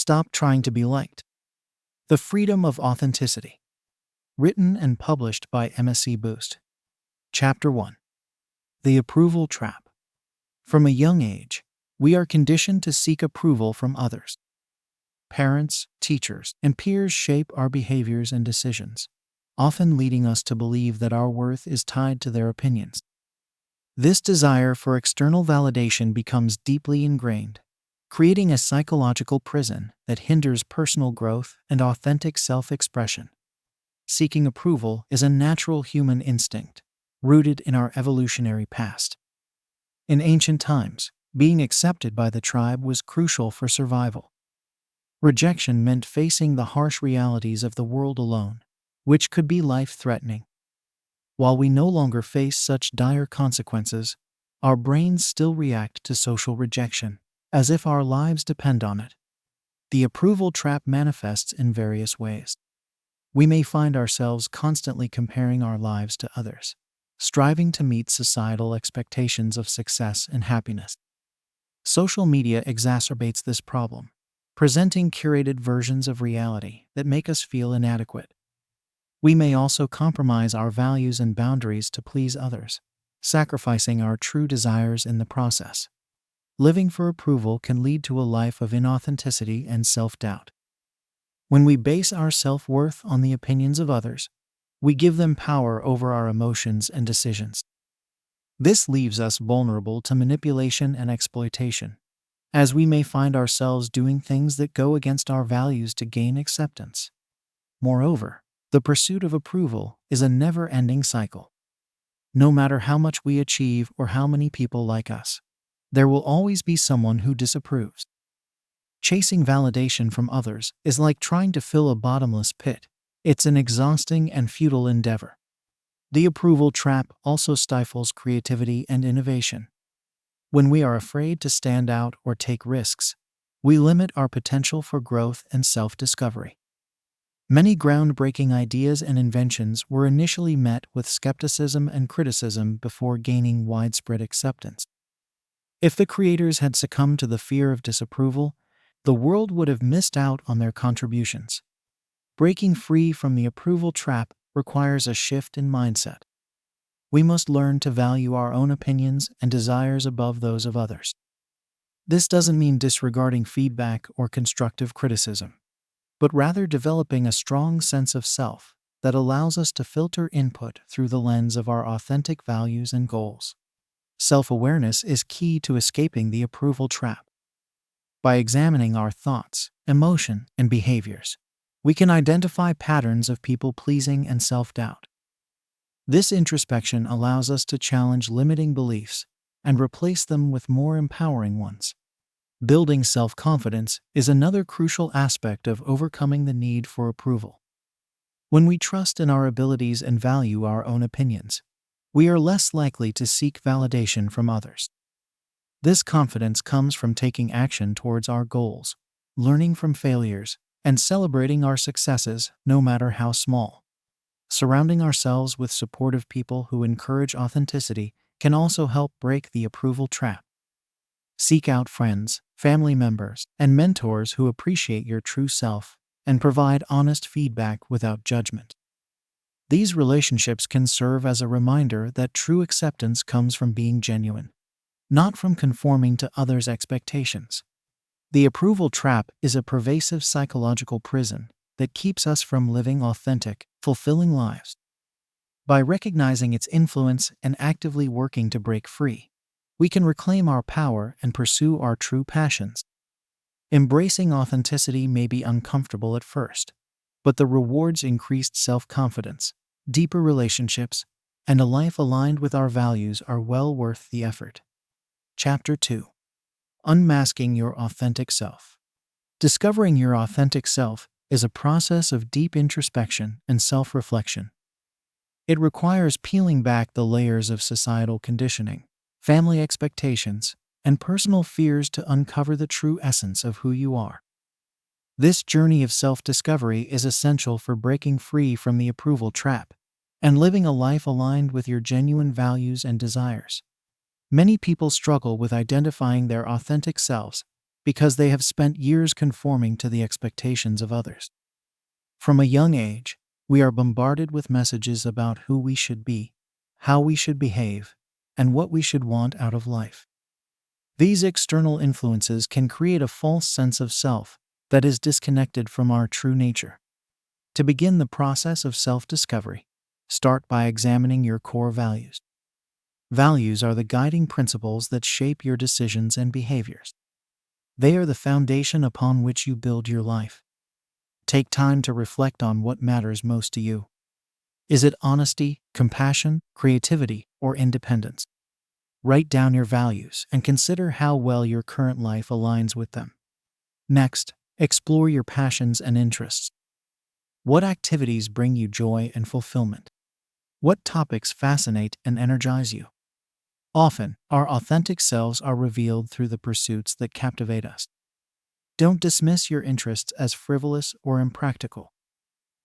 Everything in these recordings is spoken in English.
Stop trying to be liked. The Freedom of Authenticity. Written and published by MSC Boost. Chapter 1. The Approval Trap. From a young age, we are conditioned to seek approval from others. Parents, teachers, and peers shape our behaviors and decisions, often leading us to believe that our worth is tied to their opinions. This desire for external validation becomes deeply ingrained, creating a psychological prison that hinders personal growth and authentic self-expression. Seeking approval is a natural human instinct, rooted in our evolutionary past. In ancient times, being accepted by the tribe was crucial for survival. Rejection meant facing the harsh realities of the world alone, which could be life-threatening. While we no longer face such dire consequences, our brains still react to social rejection, as if our lives depend on it. The approval trap manifests in various ways. We may find ourselves constantly comparing our lives to others, striving to meet societal expectations of success and happiness. Social media exacerbates this problem, presenting curated versions of reality that make us feel inadequate. We may also compromise our values and boundaries to please others, sacrificing our true desires in the process. Living for approval can lead to a life of inauthenticity and self-doubt. When we base our self-worth on the opinions of others, we give them power over our emotions and decisions. This leaves us vulnerable to manipulation and exploitation, as we may find ourselves doing things that go against our values to gain acceptance. Moreover, the pursuit of approval is a never-ending cycle. No matter how much we achieve or how many people like us, there will always be someone who disapproves. Chasing validation from others is like trying to fill a bottomless pit. It's an exhausting and futile endeavor. The approval trap also stifles creativity and innovation. When we are afraid to stand out or take risks, we limit our potential for growth and self-discovery. Many groundbreaking ideas and inventions were initially met with skepticism and criticism before gaining widespread acceptance. If the creators had succumbed to the fear of disapproval, the world would have missed out on their contributions. Breaking free from the approval trap requires a shift in mindset. We must learn to value our own opinions and desires above those of others. This doesn't mean disregarding feedback or constructive criticism, but rather developing a strong sense of self that allows us to filter input through the lens of our authentic values and goals. Self-awareness is key to escaping the approval trap. By examining our thoughts, emotion, and behaviors, we can identify patterns of people-pleasing and self-doubt. This introspection allows us to challenge limiting beliefs and replace them with more empowering ones. Building self-confidence is another crucial aspect of overcoming the need for approval. When we trust in our abilities and value our own opinions, we are less likely to seek validation from others. This confidence comes from taking action towards our goals, learning from failures, and celebrating our successes, no matter how small. Surrounding ourselves with supportive people who encourage authenticity can also help break the approval trap. Seek out friends, family members, and mentors who appreciate your true self and provide honest feedback without judgment. These relationships can serve as a reminder that true acceptance comes from being genuine, not from conforming to others' expectations. The approval trap is a pervasive psychological prison that keeps us from living authentic, fulfilling lives. By recognizing its influence and actively working to break free, we can reclaim our power and pursue our true passions. Embracing authenticity may be uncomfortable at first, but the rewards increased self-confidence, deeper relationships, and a life aligned with our values are well worth the effort. Chapter 2. Unmasking your authentic self. Discovering your authentic self is a process of deep introspection and self-reflection. It requires peeling back the layers of societal conditioning, family expectations, and personal fears to uncover the true essence of who you are. This journey of self-discovery is essential for breaking free from the approval trap and living a life aligned with your genuine values and desires. Many people struggle with identifying their authentic selves because they have spent years conforming to the expectations of others. From a young age, we are bombarded with messages about who we should be, how we should behave, and what we should want out of life. These external influences can create a false sense of self that is disconnected from our true nature. To begin the process of self-discovery, start by examining your core values. Values are the guiding principles that shape your decisions and behaviors. They are the foundation upon which you build your life. Take time to reflect on what matters most to you. Is it honesty, compassion, creativity, or independence? Write down your values and consider how well your current life aligns with them. Next, explore your passions and interests. What activities bring you joy and fulfillment? What topics fascinate and energize you? Often, our authentic selves are revealed through the pursuits that captivate us. Don't dismiss your interests as frivolous or impractical.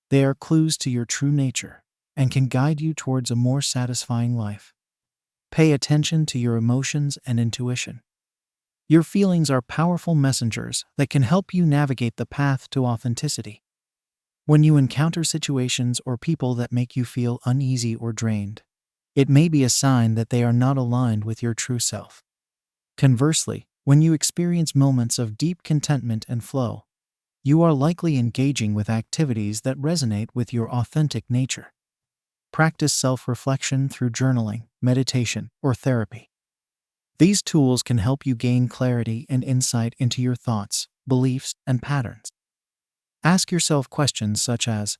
They are clues to your true nature and can guide you towards a more satisfying life. Pay attention to your emotions and intuition. Your feelings are powerful messengers that can help you navigate the path to authenticity. When you encounter situations or people that make you feel uneasy or drained, it may be a sign that they are not aligned with your true self. Conversely, when you experience moments of deep contentment and flow, you are likely engaging with activities that resonate with your authentic nature. Practice self-reflection through journaling, meditation, or therapy. These tools can help you gain clarity and insight into your thoughts, beliefs, and patterns. Ask yourself questions such as,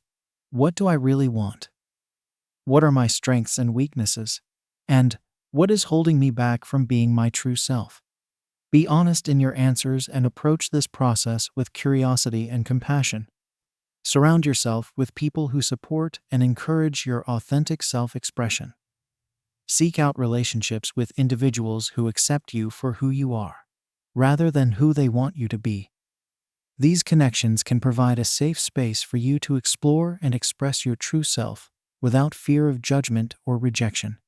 what do I really want? What are my strengths and weaknesses? And what is holding me back from being my true self? Be honest in your answers and approach this process with curiosity and compassion. Surround yourself with people who support and encourage your authentic self-expression. Seek out relationships with individuals who accept you for who you are, rather than who they want you to be. These connections can provide a safe space for you to explore and express your true self without fear of judgment or rejection.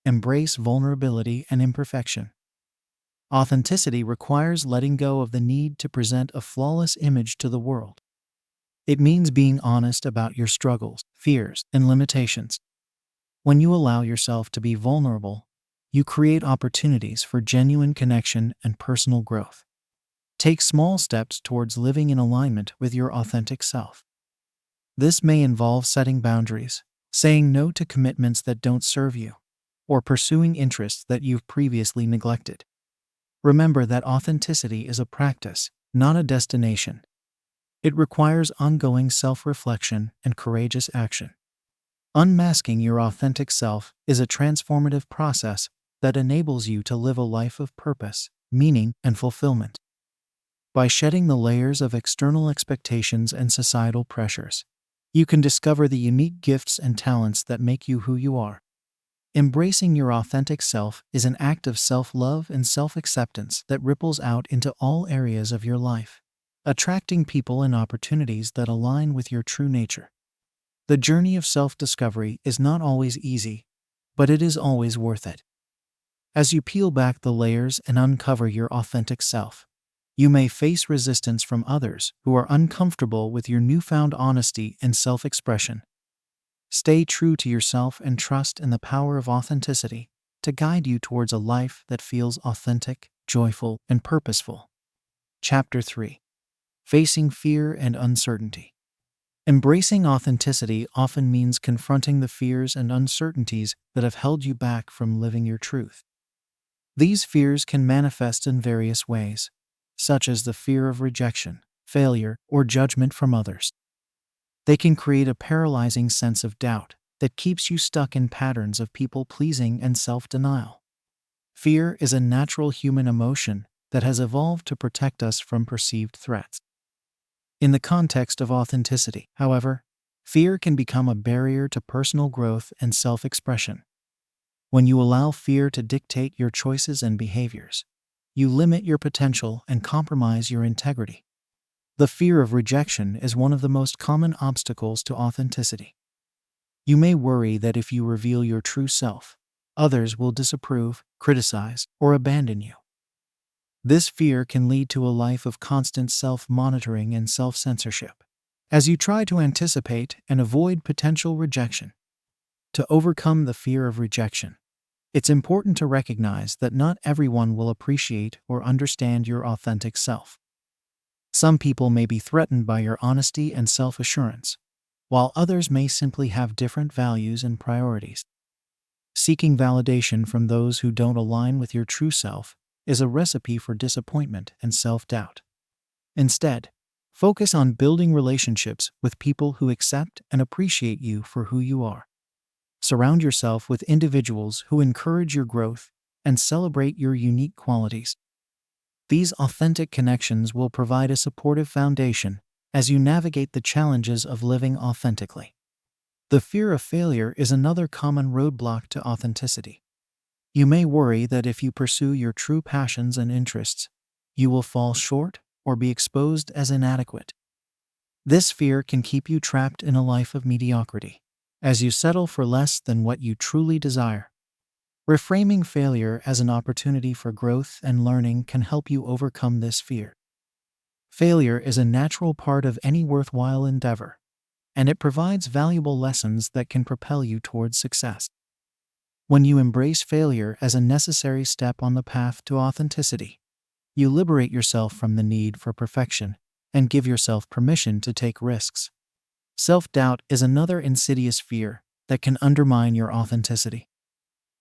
Embrace vulnerability and imperfection. Authenticity requires letting go of the need to present a flawless image to the world. It means being honest about your struggles, fears, and limitations. When you allow yourself to be vulnerable, you create opportunities for genuine connection and personal growth. Take small steps towards living in alignment with your authentic self. This may involve setting boundaries, saying no to commitments that don't serve you, or pursuing interests that you've previously neglected. Remember that authenticity is a practice, not a destination. It requires ongoing self-reflection and courageous action. Unmasking your authentic self is a transformative process that enables you to live a life of purpose, meaning, and fulfillment. By shedding the layers of external expectations and societal pressures, you can discover the unique gifts and talents that make you who you are. Embracing your authentic self is an act of self-love and self-acceptance that ripples out into all areas of your life, attracting people and opportunities that align with your true nature. The journey of self-discovery is not always easy, but it is always worth it. As you peel back the layers and uncover your authentic self, you may face resistance from others who are uncomfortable with your newfound honesty and self-expression. Stay true to yourself and trust in the power of authenticity to guide you towards a life that feels authentic, joyful, and purposeful. Chapter 3. Facing Fear and Uncertainty. Embracing authenticity often means confronting the fears and uncertainties that have held you back from living your truth. These fears can manifest in various ways, such as the fear of rejection, failure, or judgment from others. They can create a paralyzing sense of doubt that keeps you stuck in patterns of people-pleasing and self-denial. Fear is a natural human emotion that has evolved to protect us from perceived threats. In the context of authenticity, however, fear can become a barrier to personal growth and self-expression. When you allow fear to dictate your choices and behaviors, you limit your potential and compromise your integrity. The fear of rejection is one of the most common obstacles to authenticity. You may worry that if you reveal your true self, others will disapprove, criticize, or abandon you. This fear can lead to a life of constant self-monitoring and self-censorship, as you try to anticipate and avoid potential rejection. To overcome the fear of rejection, it's important to recognize that not everyone will appreciate or understand your authentic self. Some people may be threatened by your honesty and self-assurance, while others may simply have different values and priorities. Seeking validation from those who don't align with your true self is a recipe for disappointment and self-doubt. Instead, focus on building relationships with people who accept and appreciate you for who you are. Surround yourself with individuals who encourage your growth and celebrate your unique qualities. These authentic connections will provide a supportive foundation as you navigate the challenges of living authentically. The fear of failure is another common roadblock to authenticity. You may worry that if you pursue your true passions and interests, you will fall short or be exposed as inadequate. This fear can keep you trapped in a life of mediocrity, as you settle for less than what you truly desire. Reframing failure as an opportunity for growth and learning can help you overcome this fear. Failure is a natural part of any worthwhile endeavor, and it provides valuable lessons that can propel you towards success. When you embrace failure as a necessary step on the path to authenticity, you liberate yourself from the need for perfection and give yourself permission to take risks. Self-doubt is another insidious fear that can undermine your authenticity.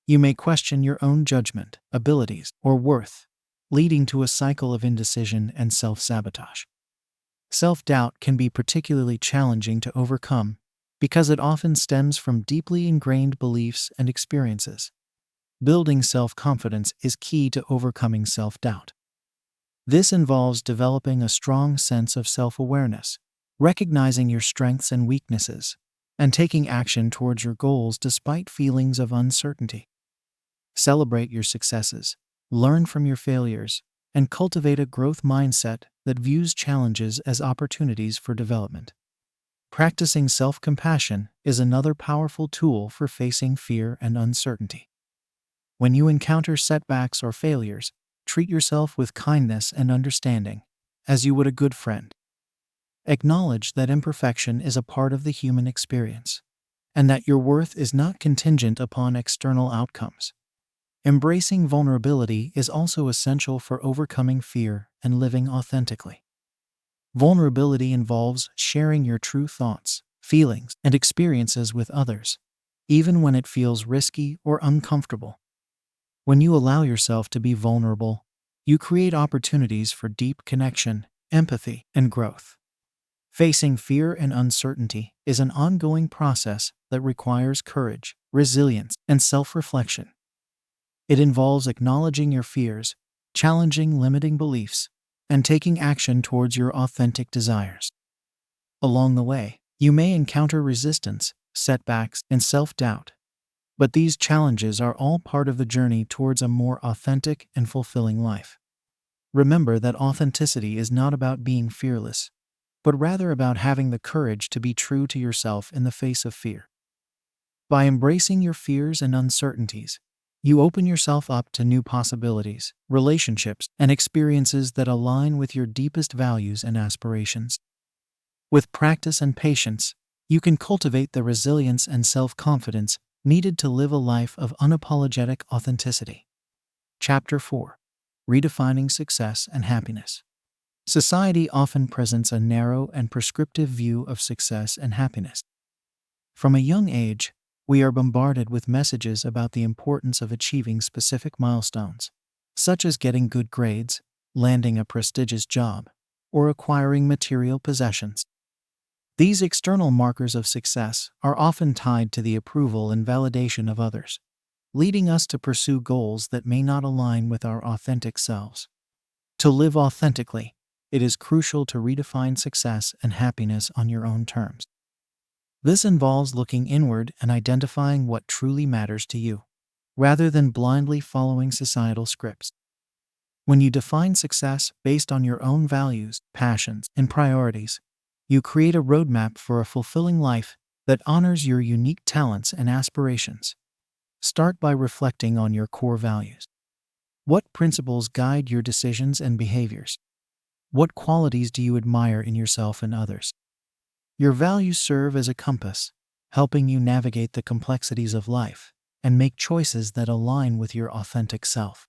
You may question your own judgment, abilities, or worth, leading to a cycle of indecision and self-sabotage. Self-doubt can be particularly challenging to overcome because it often stems from deeply ingrained beliefs and experiences. Building self-confidence is key to overcoming self-doubt. This involves developing a strong sense of self-awareness, recognizing your strengths and weaknesses, and taking action towards your goals despite feelings of uncertainty. Celebrate your successes, learn from your failures, and cultivate a growth mindset that views challenges as opportunities for development. Practicing self-compassion is another powerful tool for facing fear and uncertainty. When you encounter setbacks or failures, treat yourself with kindness and understanding, as you would a good friend. Acknowledge that imperfection is a part of the human experience, and that your worth is not contingent upon external outcomes. Embracing vulnerability is also essential for overcoming fear and living authentically. Vulnerability involves sharing your true thoughts, feelings, and experiences with others, even when it feels risky or uncomfortable. When you allow yourself to be vulnerable, you create opportunities for deep connection, empathy, and growth. Facing fear and uncertainty is an ongoing process that requires courage, resilience, and self-reflection. It involves acknowledging your fears, challenging limiting beliefs, and taking action towards your authentic desires. Along the way, you may encounter resistance, setbacks, and self-doubt, but these challenges are all part of the journey towards a more authentic and fulfilling life. Remember that authenticity is not about being fearless, but rather about having the courage to be true to yourself in the face of fear. By embracing your fears and uncertainties, you open yourself up to new possibilities, relationships, and experiences that align with your deepest values and aspirations. With practice and patience, you can cultivate the resilience and self-confidence needed to live a life of unapologetic authenticity. Chapter 4. Redefining Success and Happiness. Society often presents a narrow and prescriptive view of success and happiness. From a young age, we are bombarded with messages about the importance of achieving specific milestones, such as getting good grades, landing a prestigious job, or acquiring material possessions. These external markers of success are often tied to the approval and validation of others, leading us to pursue goals that may not align with our authentic selves. To live authentically, it is crucial to redefine success and happiness on your own terms. This involves looking inward and identifying what truly matters to you, rather than blindly following societal scripts. When you define success based on your own values, passions, and priorities, you create a roadmap for a fulfilling life that honors your unique talents and aspirations. Start by reflecting on your core values. What principles guide your decisions and behaviors? What qualities do you admire in yourself and others? Your values serve as a compass, helping you navigate the complexities of life and make choices that align with your authentic self.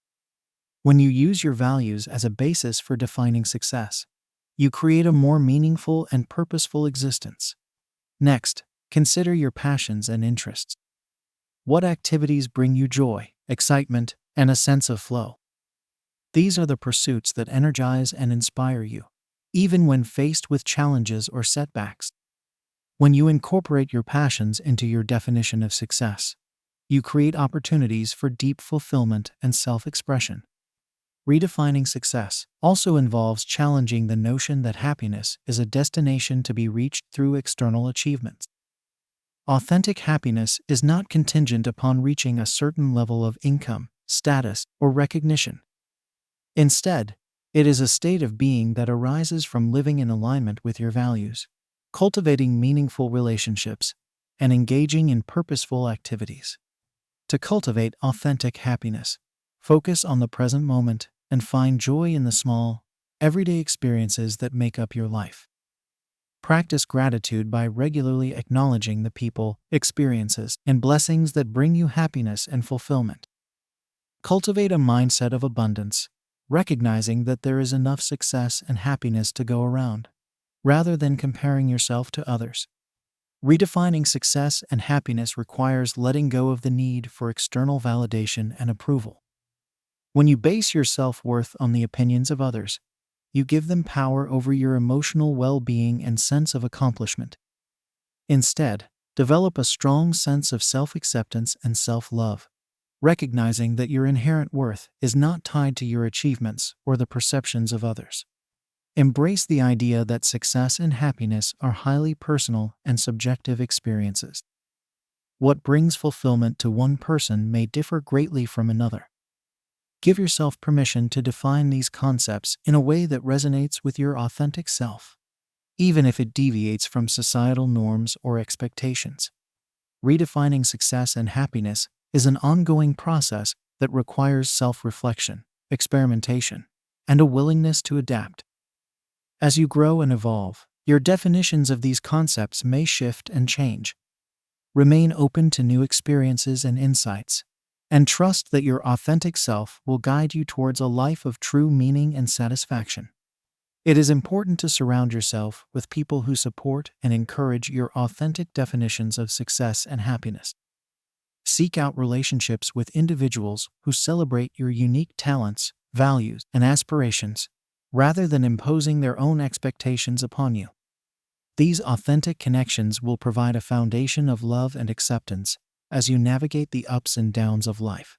When you use your values as a basis for defining success, you create a more meaningful and purposeful existence. Next, consider your passions and interests. What activities bring you joy, excitement, and a sense of flow? These are the pursuits that energize and inspire you, even when faced with challenges or setbacks. When you incorporate your passions into your definition of success, you create opportunities for deep fulfillment and self-expression. Redefining success also involves challenging the notion that happiness is a destination to be reached through external achievements. Authentic happiness is not contingent upon reaching a certain level of income, status, or recognition. Instead, it is a state of being that arises from living in alignment with your values, cultivating meaningful relationships, and engaging in purposeful activities. To cultivate authentic happiness, focus on the present moment and find joy in the small, everyday experiences that make up your life. Practice gratitude by regularly acknowledging the people, experiences, and blessings that bring you happiness and fulfillment. Cultivate a mindset of abundance, recognizing that there is enough success and happiness to go around, rather than comparing yourself to others. Redefining success and happiness requires letting go of the need for external validation and approval. When you base your self-worth on the opinions of others, you give them power over your emotional well-being and sense of accomplishment. Instead, develop a strong sense of self-acceptance and self-love, recognizing that your inherent worth is not tied to your achievements or the perceptions of others. Embrace the idea that success and happiness are highly personal and subjective experiences. What brings fulfillment to one person may differ greatly from another. Give yourself permission to define these concepts in a way that resonates with your authentic self, even if it deviates from societal norms or expectations. Redefining success and happiness is an ongoing process that requires self-reflection, experimentation, and a willingness to adapt. As you grow and evolve, your definitions of these concepts may shift and change. Remain open to new experiences and insights, and trust that your authentic self will guide you towards a life of true meaning and satisfaction. It is important to surround yourself with people who support and encourage your authentic definitions of success and happiness. Seek out relationships with individuals who celebrate your unique talents, values, and aspirations, rather than imposing their own expectations upon you. These authentic connections will provide a foundation of love and acceptance as you navigate the ups and downs of life.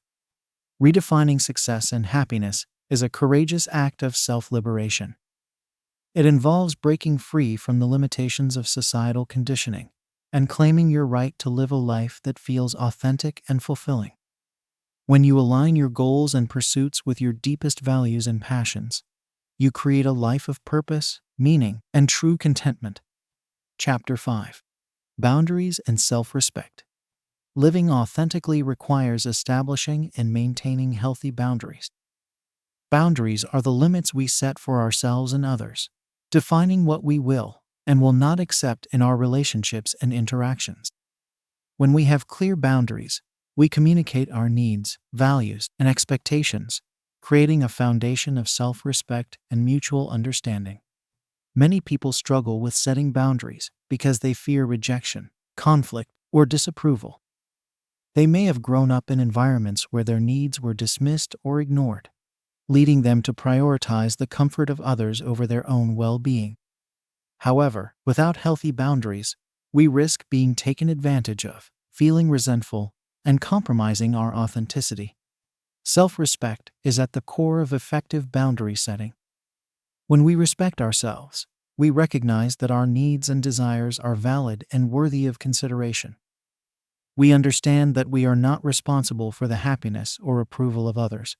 Redefining success and happiness is a courageous act of self-liberation. It involves breaking free from the limitations of societal conditioning and claiming your right to live a life that feels authentic and fulfilling. When you align your goals and pursuits with your deepest values and passions, you create a life of purpose, meaning, and true contentment. Chapter 5. Boundaries and Self-Respect. Living authentically requires establishing and maintaining healthy boundaries. Boundaries are the limits we set for ourselves and others, defining what we will and will not accept in our relationships and interactions. When we have clear boundaries, we communicate our needs, values, and expectations, creating a foundation of self-respect and mutual understanding. Many people struggle with setting boundaries because they fear rejection, conflict, or disapproval. They may have grown up in environments where their needs were dismissed or ignored, leading them to prioritize the comfort of others over their own well-being. However, without healthy boundaries, we risk being taken advantage of, feeling resentful, and compromising our authenticity. Self-respect is at the core of effective boundary setting. When we respect ourselves, we recognize that our needs and desires are valid and worthy of consideration. We understand that we are not responsible for the happiness or approval of others,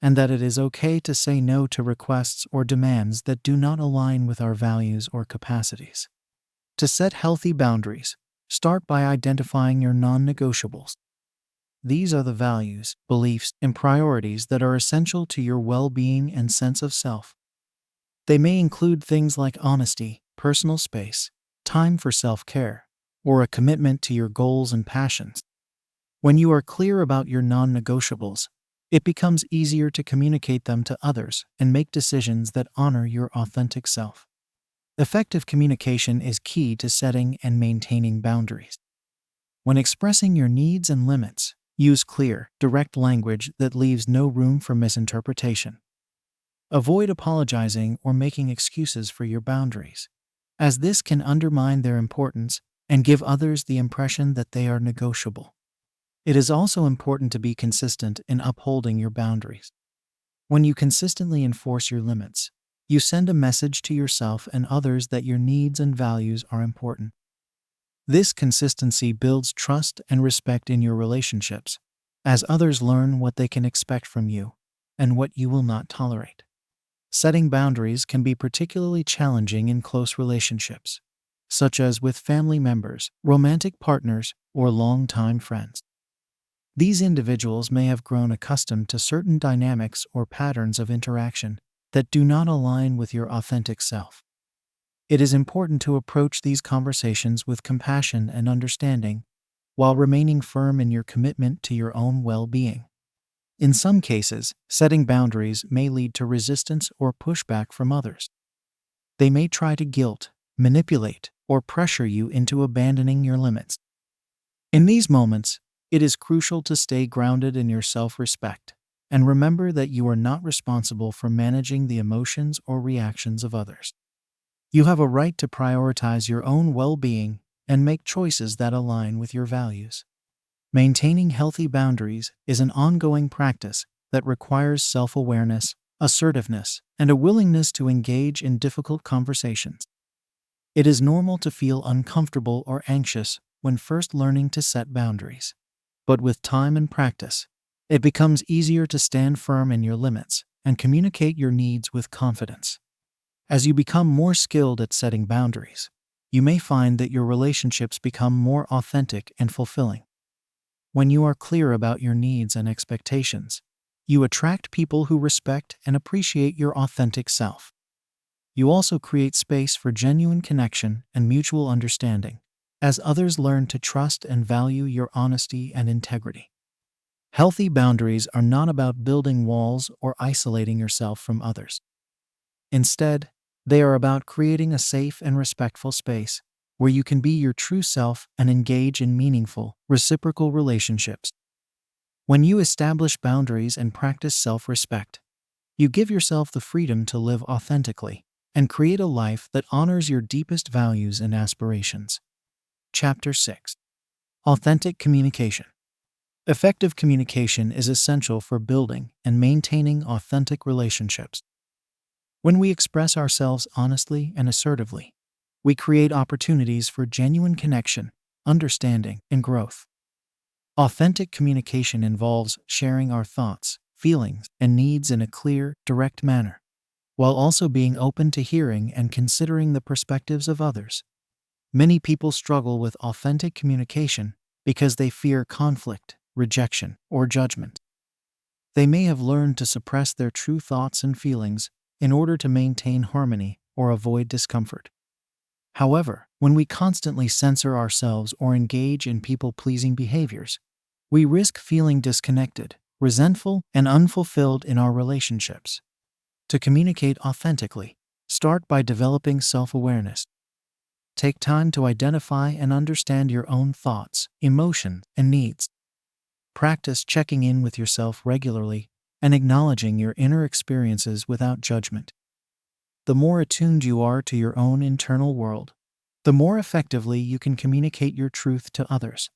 and that it is okay to say no to requests or demands that do not align with our values or capacities. To set healthy boundaries, start by identifying your non-negotiables. These are the values, beliefs, and priorities that are essential to your well-being and sense of self. They may include things like honesty, personal space, time for self-care, or a commitment to your goals and passions. When you are clear about your non-negotiables, it becomes easier to communicate them to others and make decisions that honor your authentic self. Effective communication is key to setting and maintaining boundaries. When expressing your needs and limits, use clear, direct language that leaves no room for misinterpretation. Avoid apologizing or making excuses for your boundaries, as this can undermine their importance and give others the impression that they are negotiable. It is also important to be consistent in upholding your boundaries. When you consistently enforce your limits, you send a message to yourself and others that your needs and values are important. This consistency builds trust and respect in your relationships, as others learn what they can expect from you and what you will not tolerate. Setting boundaries can be particularly challenging in close relationships, such as with family members, romantic partners, or longtime friends. These individuals may have grown accustomed to certain dynamics or patterns of interaction that do not align with your authentic self. It is important to approach these conversations with compassion and understanding, while remaining firm in your commitment to your own well-being. In some cases, setting boundaries may lead to resistance or pushback from others. They may try to guilt, manipulate, or pressure you into abandoning your limits. In these moments, it is crucial to stay grounded in your self-respect and remember that you are not responsible for managing the emotions or reactions of others. You have a right to prioritize your own well-being and make choices that align with your values. Maintaining healthy boundaries is an ongoing practice that requires self-awareness, assertiveness, and a willingness to engage in difficult conversations. It is normal to feel uncomfortable or anxious when first learning to set boundaries. But with time and practice, it becomes easier to stand firm in your limits and communicate your needs with confidence. As you become more skilled at setting boundaries, you may find that your relationships become more authentic and fulfilling. When you are clear about your needs and expectations, you attract people who respect and appreciate your authentic self. You also create space for genuine connection and mutual understanding, as others learn to trust and value your honesty and integrity. Healthy boundaries are not about building walls or isolating yourself from others. Instead, they are about creating a safe and respectful space where you can be your true self and engage in meaningful, reciprocal relationships. When you establish boundaries and practice self-respect, you give yourself the freedom to live authentically and create a life that honors your deepest values and aspirations. Chapter 6. Authentic Communication. Effective communication is essential for building and maintaining authentic relationships. When we express ourselves honestly and assertively, we create opportunities for genuine connection, understanding, and growth. Authentic communication involves sharing our thoughts, feelings, and needs in a clear, direct manner, while also being open to hearing and considering the perspectives of others. Many people struggle with authentic communication because they fear conflict, rejection, or judgment. They may have learned to suppress their true thoughts and feelings in order to maintain harmony or avoid discomfort. However, when we constantly censor ourselves or engage in people-pleasing behaviors, we risk feeling disconnected, resentful, and unfulfilled in our relationships. To communicate authentically, start by developing self-awareness. Take time to identify and understand your own thoughts, emotions, and needs. Practice checking in with yourself regularly and acknowledging your inner experiences without judgment. The more attuned you are to your own internal world, the more effectively you can communicate your truth to others.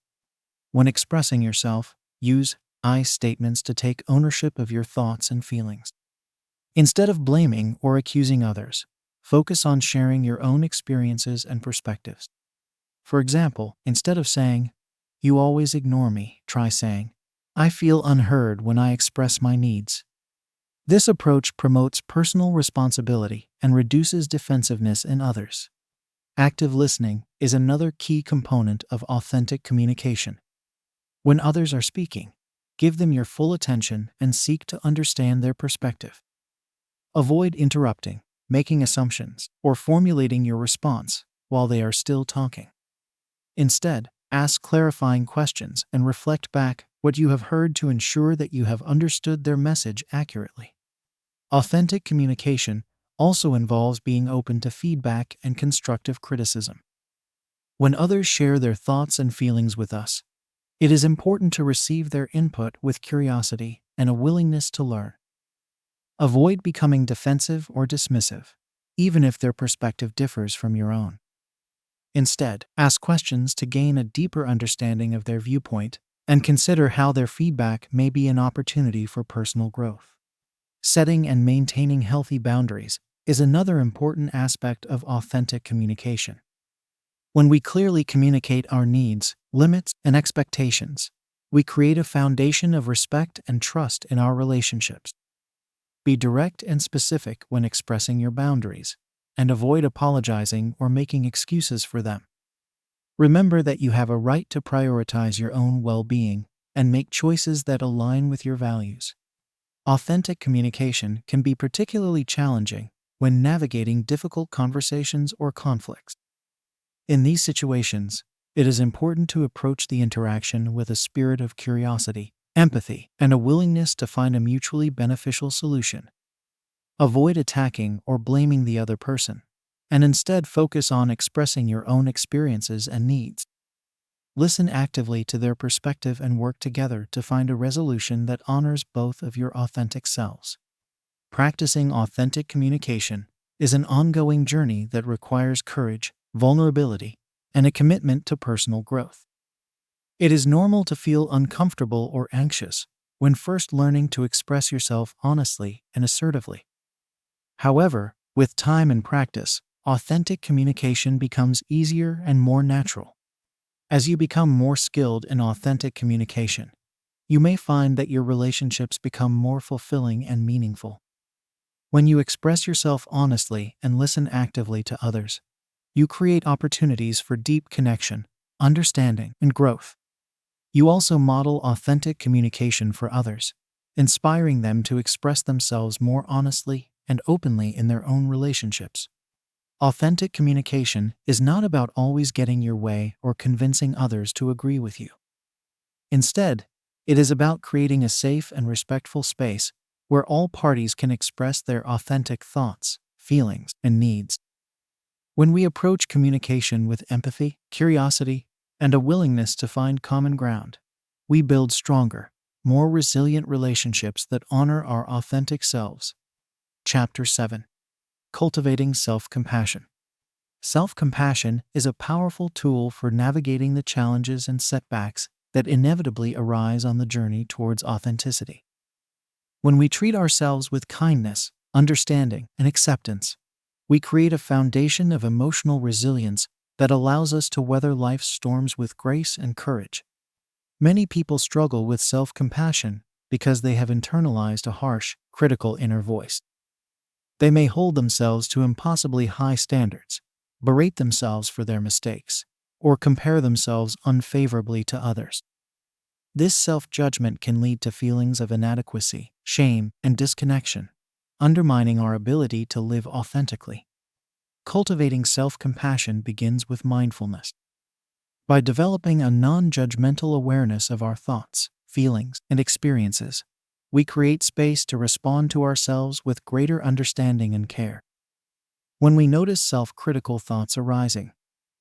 When expressing yourself, use I statements to take ownership of your thoughts and feelings. Instead of blaming or accusing others, focus on sharing your own experiences and perspectives. For example, instead of saying, "You always ignore me," try saying, "I feel unheard when I express my needs." This approach promotes personal responsibility and reduces defensiveness in others. Active listening is another key component of authentic communication. When others are speaking, give them your full attention and seek to understand their perspective. Avoid interrupting, making assumptions, or formulating your response while they are still talking. Instead, ask clarifying questions and reflect back what you have heard to ensure that you have understood their message accurately. Authentic communication also involves being open to feedback and constructive criticism. When others share their thoughts and feelings with us, it is important to receive their input with curiosity and a willingness to learn. Avoid becoming defensive or dismissive, even if their perspective differs from your own. Instead, ask questions to gain a deeper understanding of their viewpoint and consider how their feedback may be an opportunity for personal growth. Setting and maintaining healthy boundaries is another important aspect of authentic communication. When we clearly communicate our needs, limits, and expectations, we create a foundation of respect and trust in our relationships. Be direct and specific when expressing your boundaries, and avoid apologizing or making excuses for them. Remember that you have a right to prioritize your own well-being and make choices that align with your values. Authentic communication can be particularly challenging when navigating difficult conversations or conflicts. In these situations, it is important to approach the interaction with a spirit of curiosity, empathy, and a willingness to find a mutually beneficial solution. Avoid attacking or blaming the other person, and instead focus on expressing your own experiences and needs. Listen actively to their perspective and work together to find a resolution that honors both of your authentic selves. Practicing authentic communication is an ongoing journey that requires courage, vulnerability, and a commitment to personal growth. It is normal to feel uncomfortable or anxious when first learning to express yourself honestly and assertively. However, with time and practice, authentic communication becomes easier and more natural. As you become more skilled in authentic communication, you may find that your relationships become more fulfilling and meaningful. When you express yourself honestly and listen actively to others, you create opportunities for deep connection, understanding, and growth. You also model authentic communication for others, inspiring them to express themselves more honestly and openly in their own relationships. Authentic communication is not about always getting your way or convincing others to agree with you. Instead, it is about creating a safe and respectful space where all parties can express their authentic thoughts, feelings, and needs. When we approach communication with empathy, curiosity, and a willingness to find common ground, we build stronger, more resilient relationships that honor our authentic selves. Chapter 7. Cultivating Self-Compassion. Self-compassion is a powerful tool for navigating the challenges and setbacks that inevitably arise on the journey towards authenticity. When we treat ourselves with kindness, understanding, and acceptance, we create a foundation of emotional resilience that allows us to weather life's storms with grace and courage. Many people struggle with self-compassion because they have internalized a harsh, critical inner voice. They may hold themselves to impossibly high standards, berate themselves for their mistakes, or compare themselves unfavorably to others. This self-judgment can lead to feelings of inadequacy, shame, and disconnection, undermining our ability to live authentically. Cultivating self-compassion begins with mindfulness. By developing a non-judgmental awareness of our thoughts, feelings, and experiences, we create space to respond to ourselves with greater understanding and care. When we notice self-critical thoughts arising,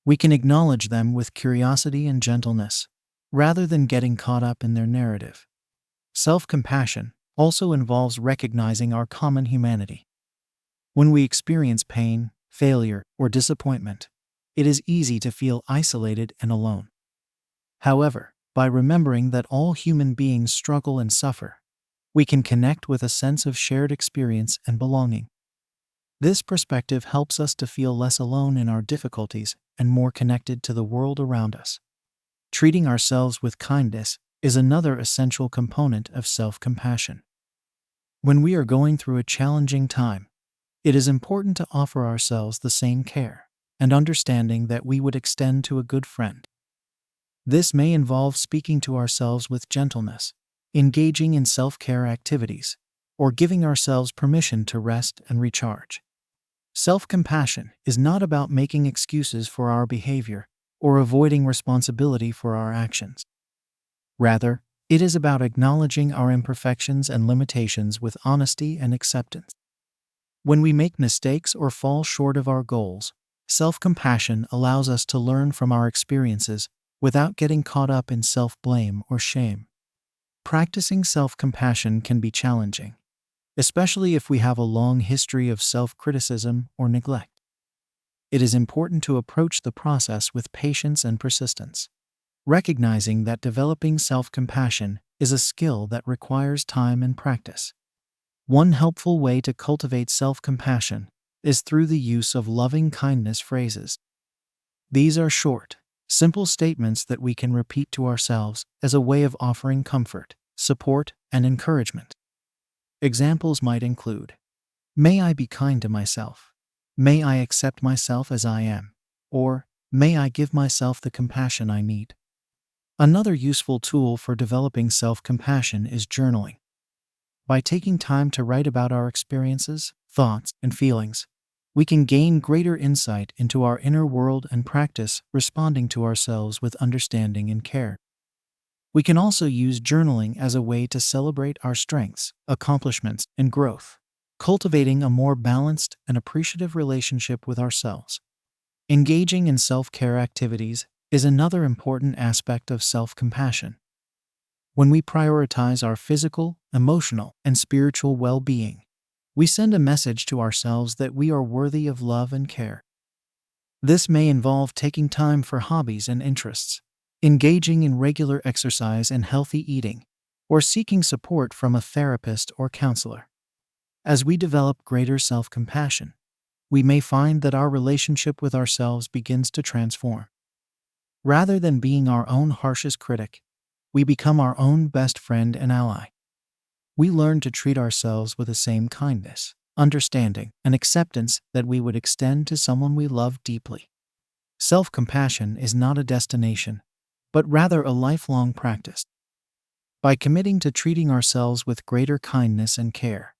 we can acknowledge them with curiosity and gentleness, rather than getting caught up in their narrative. Self-compassion also involves recognizing our common humanity. When we experience pain, failure, or disappointment, it is easy to feel isolated and alone. However, by remembering that all human beings struggle and suffer, we can connect with a sense of shared experience and belonging. This perspective helps us to feel less alone in our difficulties and more connected to the world around us. Treating ourselves with kindness is another essential component of self-compassion. When we are going through a challenging time, it is important to offer ourselves the same care and understanding that we would extend to a good friend. This may involve speaking to ourselves with gentleness, engaging in self-care activities, or giving ourselves permission to rest and recharge. Self-compassion is not about making excuses for our behavior or avoiding responsibility for our actions. Rather, it is about acknowledging our imperfections and limitations with honesty and acceptance. When we make mistakes or fall short of our goals, self-compassion allows us to learn from our experiences without getting caught up in self-blame or shame. Practicing self-compassion can be challenging, especially if we have a long history of self-criticism or neglect. It is important to approach the process with patience and persistence, recognizing that developing self-compassion is a skill that requires time and practice. One helpful way to cultivate self-compassion is through the use of loving-kindness phrases. These are short, simple statements that we can repeat to ourselves as a way of offering comfort, support, and encouragement. Examples might include, "May I be kind to myself," "May I accept myself as I am," or "May I give myself the compassion I need." Another useful tool for developing self-compassion is journaling. By taking time to write about our experiences, thoughts, and feelings, we can gain greater insight into our inner world and practice responding to ourselves with understanding and care. We can also use journaling as a way to celebrate our strengths, accomplishments, and growth, cultivating a more balanced and appreciative relationship with ourselves. Engaging in self-care activities is another important aspect of self-compassion. When we prioritize our physical, emotional, and spiritual well-being, we send a message to ourselves that we are worthy of love and care. This may involve taking time for hobbies and interests, engaging in regular exercise and healthy eating, or seeking support from a therapist or counselor. As we develop greater self-compassion, we may find that our relationship with ourselves begins to transform. Rather than being our own harshest critic, we become our own best friend and ally. We learn to treat ourselves with the same kindness, understanding, and acceptance that we would extend to someone we love deeply. Self-compassion is not a destination, but rather a lifelong practice. By committing to treating ourselves with greater kindness and care,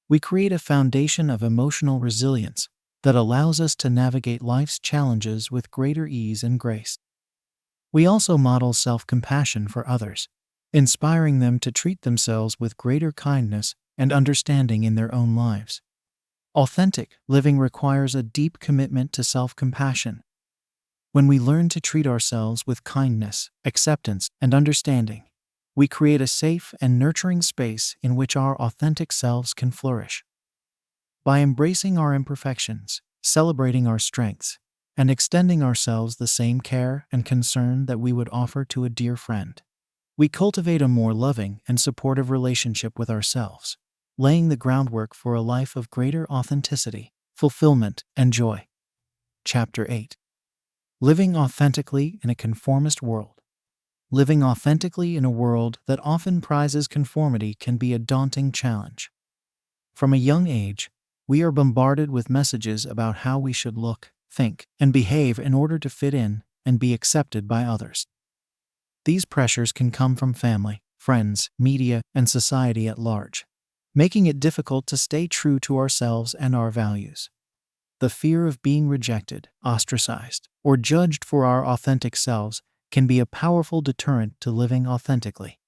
we create a foundation of emotional resilience that allows us to navigate life's challenges with greater ease and grace. We also model self-compassion for others, inspiring them to treat themselves with greater kindness and understanding in their own lives. Authentic living requires a deep commitment to self-compassion. When we learn to treat ourselves with kindness, acceptance, and understanding, we create a safe and nurturing space in which our authentic selves can flourish. By embracing our imperfections, celebrating our strengths, and extending ourselves the same care and concern that we would offer to a dear friend, we cultivate a more loving and supportive relationship with ourselves, laying the groundwork for a life of greater authenticity, fulfillment, and joy. Chapter 8. Living authentically in a conformist world. Living authentically in a world that often prizes conformity can be a daunting challenge. From a young age, we are bombarded with messages about how we should look, think, and behave in order to fit in and be accepted by others. These pressures can come from family, friends, media, and society at large, making it difficult to stay true to ourselves and our values. The fear of being rejected, ostracized, or judged for our authentic selves can be a powerful deterrent to living authentically.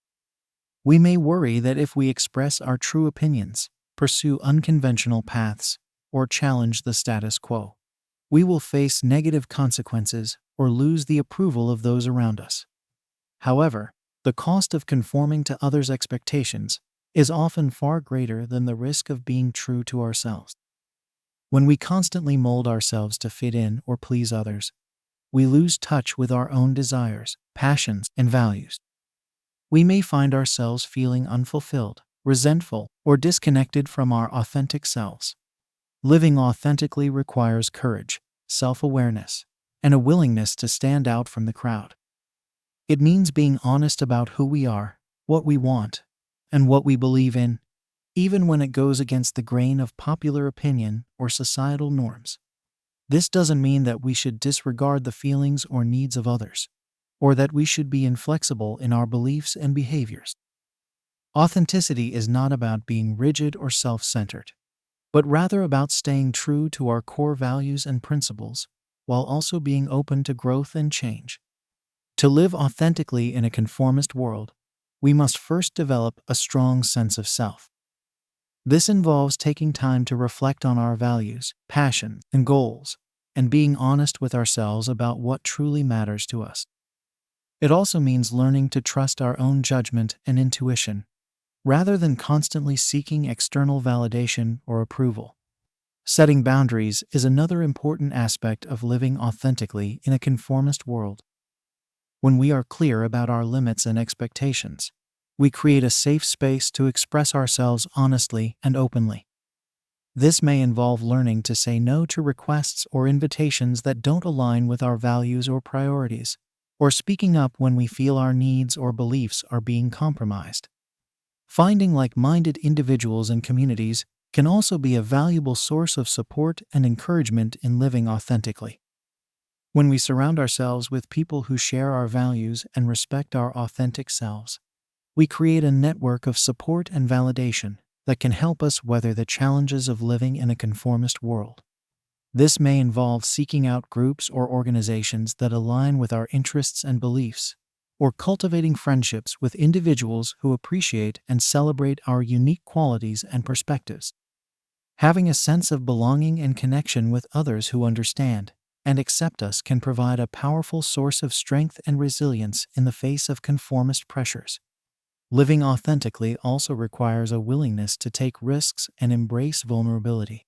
We may worry that if we express our true opinions, pursue unconventional paths, or challenge the status quo, we will face negative consequences or lose the approval of those around us. However, the cost of conforming to others' expectations is often far greater than the risk of being true to ourselves. When we constantly mold ourselves to fit in or please others, we lose touch with our own desires, passions, and values. We may find ourselves feeling unfulfilled, resentful, or disconnected from our authentic selves. Living authentically requires courage, self-awareness, and a willingness to stand out from the crowd. It means being honest about who we are, what we want, and what we believe in, even when it goes against the grain of popular opinion or societal norms. This doesn't mean that we should disregard the feelings or needs of others, or that we should be inflexible in our beliefs and behaviors. Authenticity is not about being rigid or self-centered, but rather about staying true to our core values and principles, while also being open to growth and change. To live authentically in a conformist world, we must first develop a strong sense of self. This involves taking time to reflect on our values, passions, and goals, and being honest with ourselves about what truly matters to us. It also means learning to trust our own judgment and intuition, rather than constantly seeking external validation or approval. Setting boundaries is another important aspect of living authentically in a conformist world. When we are clear about our limits and expectations, we create a safe space to express ourselves honestly and openly. This may involve learning to say no to requests or invitations that don't align with our values or priorities, or speaking up when we feel our needs or beliefs are being compromised. Finding like-minded individuals and communities can also be a valuable source of support and encouragement in living authentically. When we surround ourselves with people who share our values and respect our authentic selves, we create a network of support and validation that can help us weather the challenges of living in a conformist world. This may involve seeking out groups or organizations that align with our interests and beliefs, or cultivating friendships with individuals who appreciate and celebrate our unique qualities and perspectives. Having a sense of belonging and connection with others who understand and accept us can provide a powerful source of strength and resilience in the face of conformist pressures. Living authentically also requires a willingness to take risks and embrace vulnerability.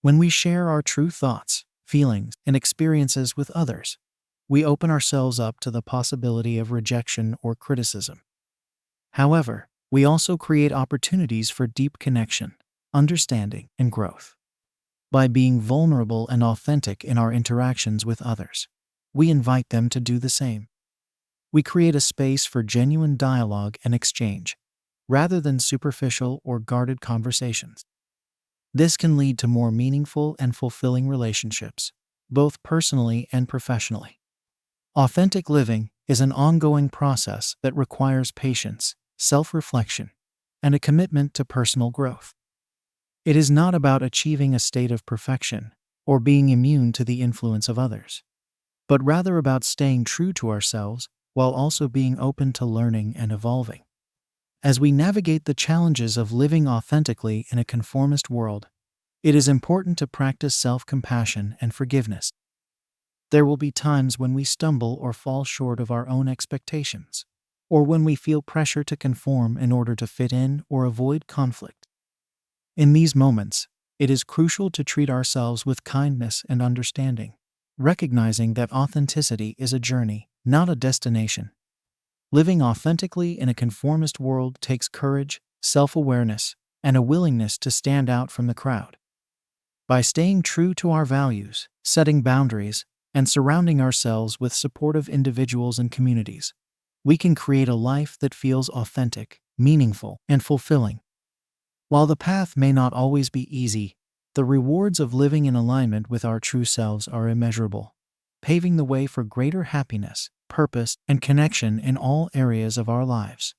When we share our true thoughts, feelings, and experiences with others, we open ourselves up to the possibility of rejection or criticism. However, we also create opportunities for deep connection, understanding, and growth. By being vulnerable and authentic in our interactions with others, we invite them to do the same. We create a space for genuine dialogue and exchange, rather than superficial or guarded conversations. This can lead to more meaningful and fulfilling relationships, both personally and professionally. Authentic living is an ongoing process that requires patience, self-reflection, and a commitment to personal growth. It is not about achieving a state of perfection or being immune to the influence of others, but rather about staying true to ourselves while also being open to learning and evolving. As we navigate the challenges of living authentically in a conformist world, it is important to practice self-compassion and forgiveness. There will be times when we stumble or fall short of our own expectations, or when we feel pressure to conform in order to fit in or avoid conflict. In these moments, it is crucial to treat ourselves with kindness and understanding, recognizing that authenticity is a journey, not a destination. Living authentically in a conformist world takes courage, self-awareness, and a willingness to stand out from the crowd. By staying true to our values, setting boundaries, and surrounding ourselves with supportive individuals and communities, we can create a life that feels authentic, meaningful, and fulfilling. While the path may not always be easy, the rewards of living in alignment with our true selves are immeasurable, paving the way for greater happiness, purpose, and connection in all areas of our lives.